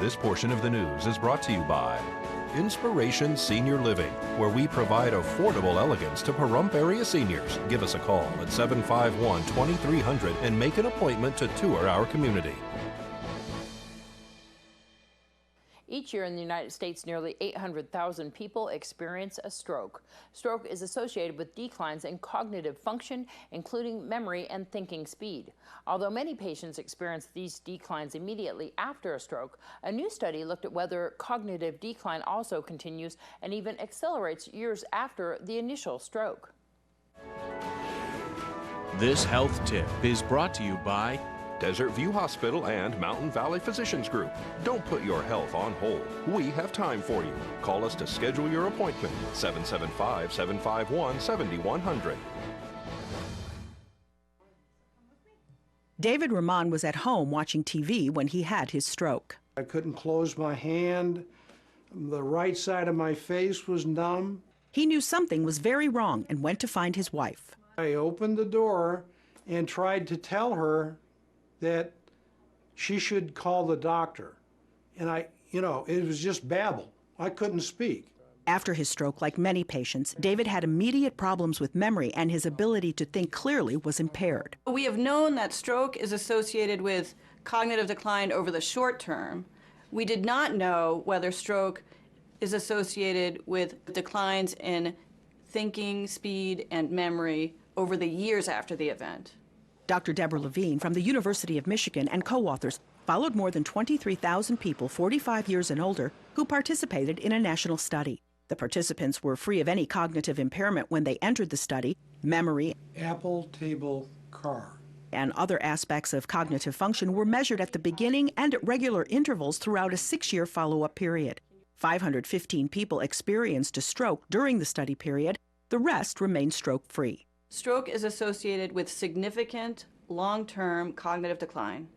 This portion of the news is brought to you by Inspiration Senior Living, where we provide affordable elegance to Pahrump area seniors. Give us a call at 751-2300 and make an appointment to tour our community. Each year in the United States, nearly 800,000 people experience a stroke. Stroke is associated with declines in cognitive function, including memory and thinking speed. Although many patients experience these declines immediately after a stroke, a new study looked at whether cognitive decline also continues and even accelerates years after the initial stroke. This health tip is brought to you by Desert View Hospital and Mountain Valley Physicians Group. Don't put your health on hold. We have time for you. Call us to schedule your appointment. 775-751-7100. David Rahman was at home watching TV when he had his stroke. I couldn't close my hand. The right side of my face was numb. He knew something was very wrong and went to find his wife. I opened the door and tried to tell her that she should call the doctor. And it was just babble. I couldn't speak. After his stroke, like many patients, David had immediate problems with memory and his ability to think clearly was impaired. We have known that stroke is associated with cognitive decline over the short term. We did not know whether stroke is associated with declines in thinking, speed, and memory over the years after the event. Dr. Deborah Levine from the University of Michigan and co-authors followed more than 23,000 people 45 years and older who participated in a national study. The participants were free of any cognitive impairment when they entered the study. Memory, Apple table car, and other aspects of cognitive function were measured at the beginning and at regular intervals throughout a 6-year follow-up period. 515 people experienced a stroke during the study period. The rest remained stroke-free. Stroke is associated with significant long-term cognitive decline.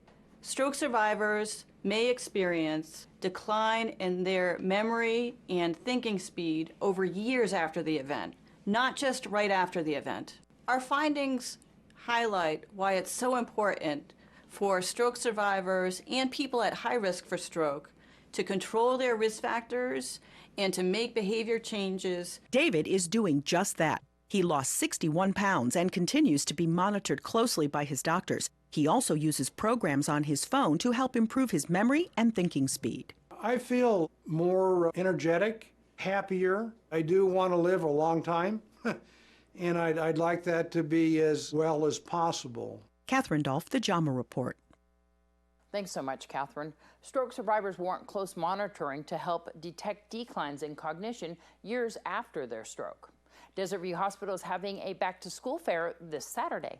Stroke survivors may experience decline in their memory and thinking speed over years after the event, not just right after the event. Our findings highlight why it's so important for stroke survivors and people at high risk for stroke to control their risk factors and to make behavior changes. David is doing just that. He lost 61 pounds and continues to be monitored closely by his doctors. He also uses programs on his phone to help improve his memory and thinking speed. I feel more energetic, happier. I do want to live a long time, and I'd like that to be as well as possible. Catherine Dolph, The JAMA Report. Thanks so much, Catherine. Stroke survivors warrant close monitoring to help detect declines in cognition years after their stroke. Desert View Hospital is having a back-to-school fair this Saturday.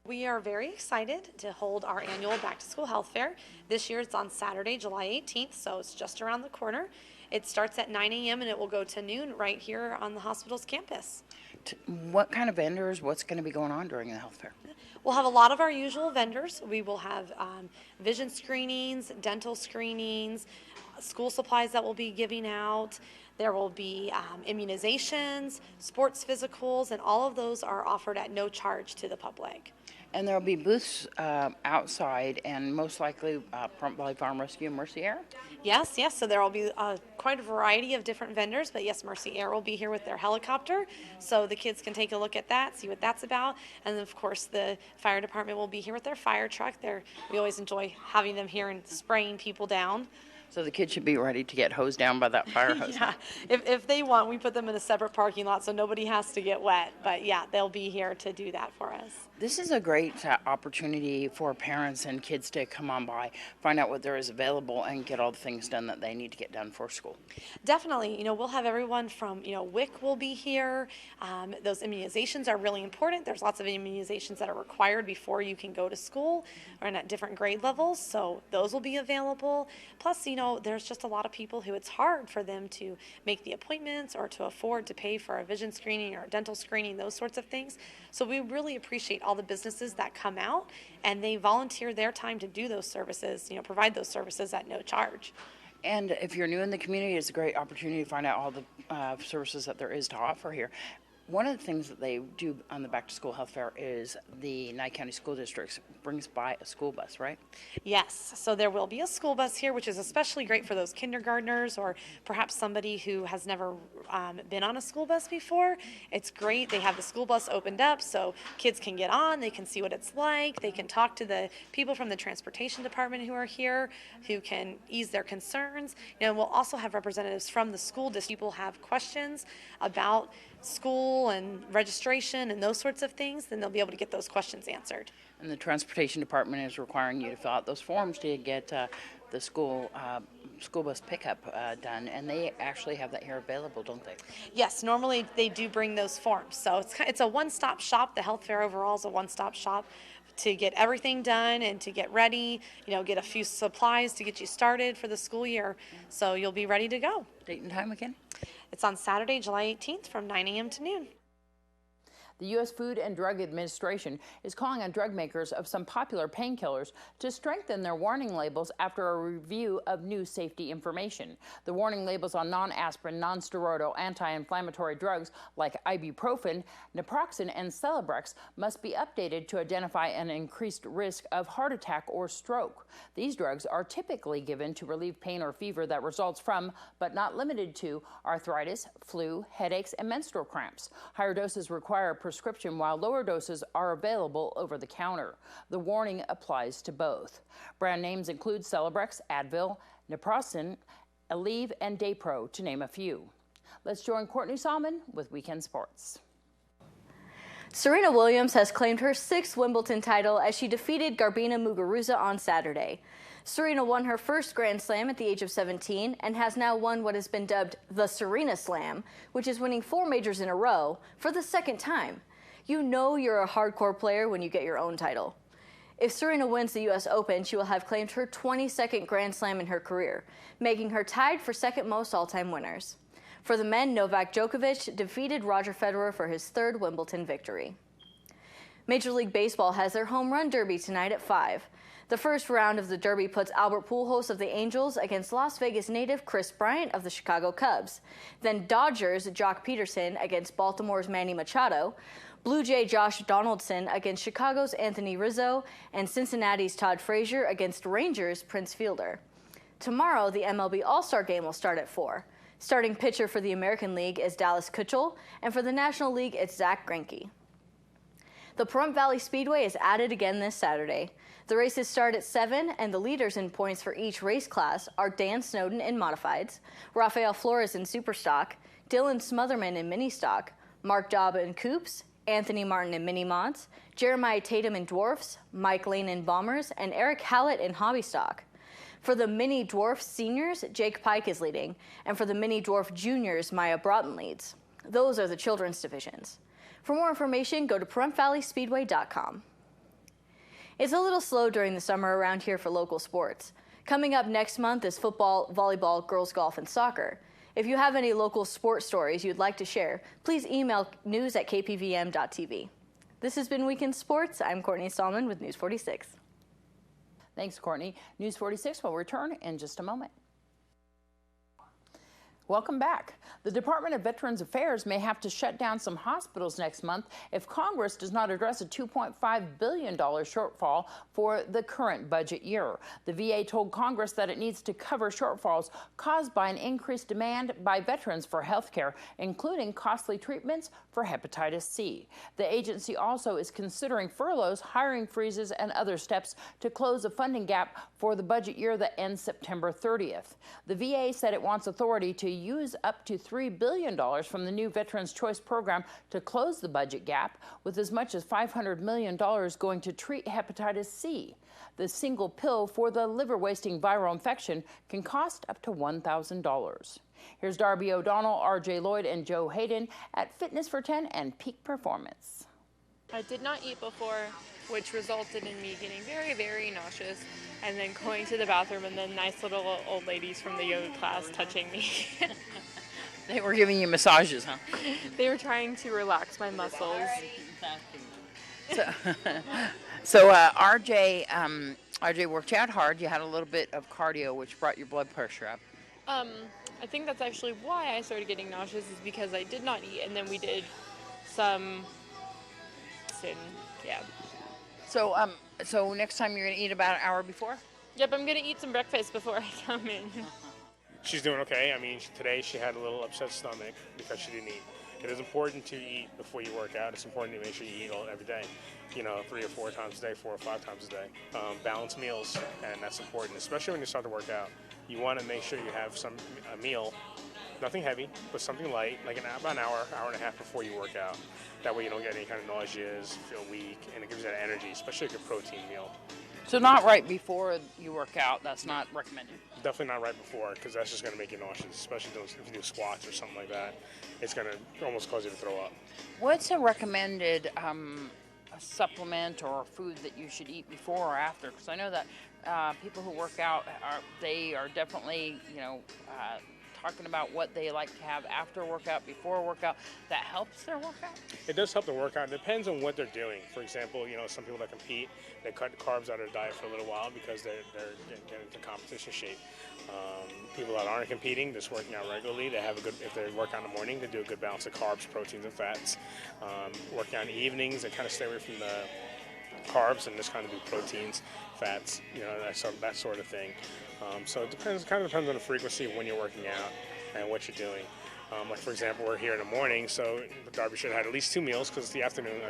We are very excited to hold our annual back-to-school health fair. This year it's on Saturday, July 18th, so it's just around the corner. It starts at 9 a.m. and it will go to noon right here on the hospital's campus. What kind of vendors, what's going to be going on during the health fair? We'll have a lot of our usual vendors. We will have vision screenings, dental screenings, school supplies that we'll be giving out. There will be immunizations, sports physicals, and all of those are offered at no charge to the public. And there will be booths outside and most likely Pahrump Valley Farm Rescue and Mercy Air? Yes, so there will be quite a variety of different vendors, but yes, Mercy Air will be here with their helicopter, so the kids can take a look at that, see what that's about, and then of course the fire department will be here with their fire truck. We always enjoy having them here and spraying people down. So the kids should be ready to get hosed down by that fire hose. Yeah, if they want, we put them in a separate parking lot so nobody has to get wet, but yeah, they'll be here to do that for us. This is a great opportunity for parents and kids to come on by, find out what there is available, and get all the things done that they need to get done for school. Definitely. We'll have everyone from, WIC will be here. Those immunizations are really important. There's lots of immunizations that are required before you can go to school and at different grade levels, so those will be available. Plus, there's just a lot of people who it's hard for them to make the appointments or to afford to pay for a vision screening or a dental screening, those sorts of things. So we really appreciate all the businesses that come out and they volunteer their time to do those services, provide those services at no charge. And if you're new in the community, it's a great opportunity to find out all the services that there is to offer here. One of the things that they do on the Back to School Health Fair is the Nye County School Districts brings by a school bus, right? Yes, so there will be a school bus here, which is especially great for those kindergartners or perhaps somebody who has never been on a school bus before. It's great. They have the school bus opened up so kids can get on, they can see what it's like, they can talk to the people from the transportation department who are here, who can ease their concerns. We'll also have representatives from the school district. People have questions about school and registration and those sorts of things, then they'll be able to get those questions answered. And the transportation department is requiring you to fill out those forms to get the school bus pickup done, and they actually have that here available, don't they? Yes, normally they do bring those forms. So it's a one-stop shop. The health fair overall is a one-stop shop to get everything done and to get ready, get a few supplies to get you started for the school year. So you'll be ready to go. Date and time again? It's on Saturday, July 18th from 9 a.m. to noon. The U.S. Food and Drug Administration is calling on drug makers of some popular painkillers to strengthen their warning labels after a review of new safety information. The warning labels on non-aspirin, non-steroidal anti-inflammatory drugs like ibuprofen, naproxen, and Celebrex must be updated to identify an increased risk of heart attack or stroke. These drugs are typically given to relieve pain or fever that results from, but not limited to, arthritis, flu, headaches, and menstrual cramps. Higher doses require prescription, while lower doses are available over the counter. The warning applies to both. Brand names include Celebrex, Advil, naproxen, Aleve, and Daypro, to name a few. Let's join Courtney Salmon with Weekend Sports. Serena Williams has claimed her 6th Wimbledon title as she defeated Garbina Muguruza on Saturday. Serena won her first Grand Slam at the age of 17 and has now won what has been dubbed the Serena Slam, which is winning 4 majors in a row for the 2nd time. You know you're a hardcore player when you get your own title. If Serena wins the U.S. Open, she will have claimed her 22nd Grand Slam in her career, making her tied for 2nd most all-time winners. For the men, Novak Djokovic defeated Roger Federer for his 3rd Wimbledon victory. Major League Baseball has their home run derby tonight at 5. The first round of the Derby puts Albert Pujols of the Angels against Las Vegas native Chris Bryant of the Chicago Cubs. Then Dodgers' Jock Peterson against Baltimore's Manny Machado, Blue Jay Josh Donaldson against Chicago's Anthony Rizzo, and Cincinnati's Todd Frazier against Rangers' Prince Fielder. Tomorrow, the MLB All-Star Game will start at 4. Starting pitcher for the American League is Dallas Keuchel, and for the National League, it's Zach Greinke. The Pahrump Valley Speedway is added again this Saturday. The races start at 7, and the leaders in points for each race class are Dan Snowden in Modifieds, Rafael Flores in Superstock, Dylan Smotherman in Mini-Stock, Mark Daub in Coupes, Anthony Martin in Mini-Mods, Jeremiah Tatum in Dwarfs, Mike Lane in Bombers, and Eric Hallett in Hobby Stock. For the Mini Dwarf Seniors, Jake Pike is leading, and for the Mini Dwarf Juniors, Maya Broughton leads. Those are the children's divisions. For more information, go to PahrumPValleySpeedway.com. It's a little slow during the summer around here for local sports. Coming up next month is football, volleyball, girls golf, and soccer. If you have any local sports stories you'd like to share, please email news@kpvm.tv. This has been Weekend Sports. I'm Courtney Salmon with News 46. Thanks, Courtney. News 46 will return in just a moment. Welcome back. The Department of Veterans Affairs may have to shut down some hospitals next month if Congress does not address a $2.5 billion shortfall for the current budget year. The VA told Congress that it needs to cover shortfalls caused by an increased demand by veterans for health care, including costly treatments for hepatitis C. The agency also is considering furloughs, hiring freezes, and other steps to close a funding gap for the budget year that ends September 30th. The VA said it wants authority to use up to $3 billion from the new Veterans Choice Program to close the budget gap, with as much as $500 million going to treat hepatitis C. The single pill for the liver-wasting viral infection can cost up to $1,000. Here's Darby O'Donnell, R.J. Lloyd, and Joe Hayden at Fitness for 10 and Peak Performance. I did not eat before, which resulted in me getting very, very nauseous, and then going to the bathroom, and then nice little old ladies from the yoga class touching me. They were giving you massages, huh? They were trying to relax my muscles. So RJ worked out hard. You had a little bit of cardio, which brought your blood pressure up. I think that's actually why I started getting nauseous, is because I did not eat, and then we did some sin. Yeah. So, so next time you're going to eat about an hour before? Yep, I'm gonna eat some breakfast before I come in. She's doing okay. I mean, today she had a little upset stomach because she didn't eat. It is important to eat before you work out. It's important to make sure you eat every day, 3 or 4 times a day, 4 or 5 times a day. Balanced meals, and that's important, especially when you start to work out. You want to make sure you have a meal, nothing heavy, but something light, like about an hour and a half before you work out. That way you don't get any kind of nausea, feel weak, and it gives you that energy, especially a good protein meal. So not right before you work out. That's not recommended. Definitely not right before, because that's just going to make you nauseous, especially if you do squats or something like that. It's going to almost cause you to throw up. What's a recommended a supplement or food that you should eat before or after? Because I know that people who work out, they are definitely, talking about what they like to have after workout, before workout, that helps their workout? It does help the workout. It depends on what they're doing. For example, some people that compete, they cut carbs out of their diet for a little while because they're getting into competition shape. People that aren't competing, just working out regularly, if they work out in the morning, they do a good balance of carbs, proteins, and fats. Working out in the evenings, they kind of stay away from the carbs and just kind of do proteins, fats, that sort of thing. So it kind of depends on the frequency of when you're working out and what you're doing. Like for example, we're here in the morning, so Darby should have had at least 2 meals because it's the afternoon,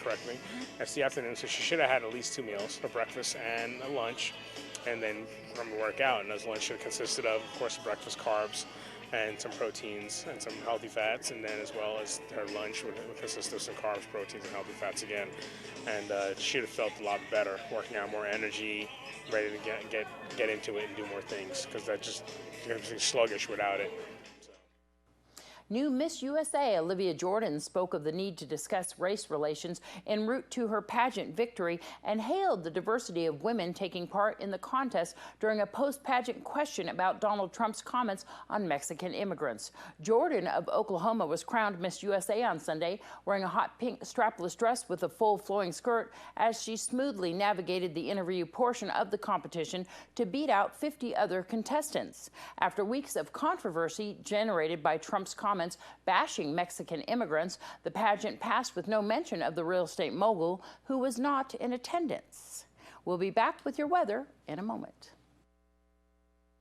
correctly. It's the afternoon, so she should have had at least 2 meals, a breakfast and a lunch, and then from the workout. And those lunch should have consisted of course, breakfast carbs and some proteins and some healthy fats, and then as well as her lunch would consist of some carbs, proteins, and healthy fats again. And she would have felt a lot better, working out, more energy, ready to get into it and do more things, because that just you're going to be sluggish without it. New Miss USA Olivia Jordan spoke of the need to discuss race relations en route to her pageant victory and hailed the diversity of women taking part in the contest during a post-pageant question about Donald Trump's comments on Mexican immigrants. Jordan of Oklahoma was crowned Miss USA on Sunday, wearing a hot pink strapless dress with a full flowing skirt as she smoothly navigated the interview portion of the competition to beat out 50 other contestants. After weeks of controversy generated by Trump's comments bashing Mexican immigrants, the pageant passed with no mention of the real estate mogul who was not in attendance. We'll be back with your weather in a moment.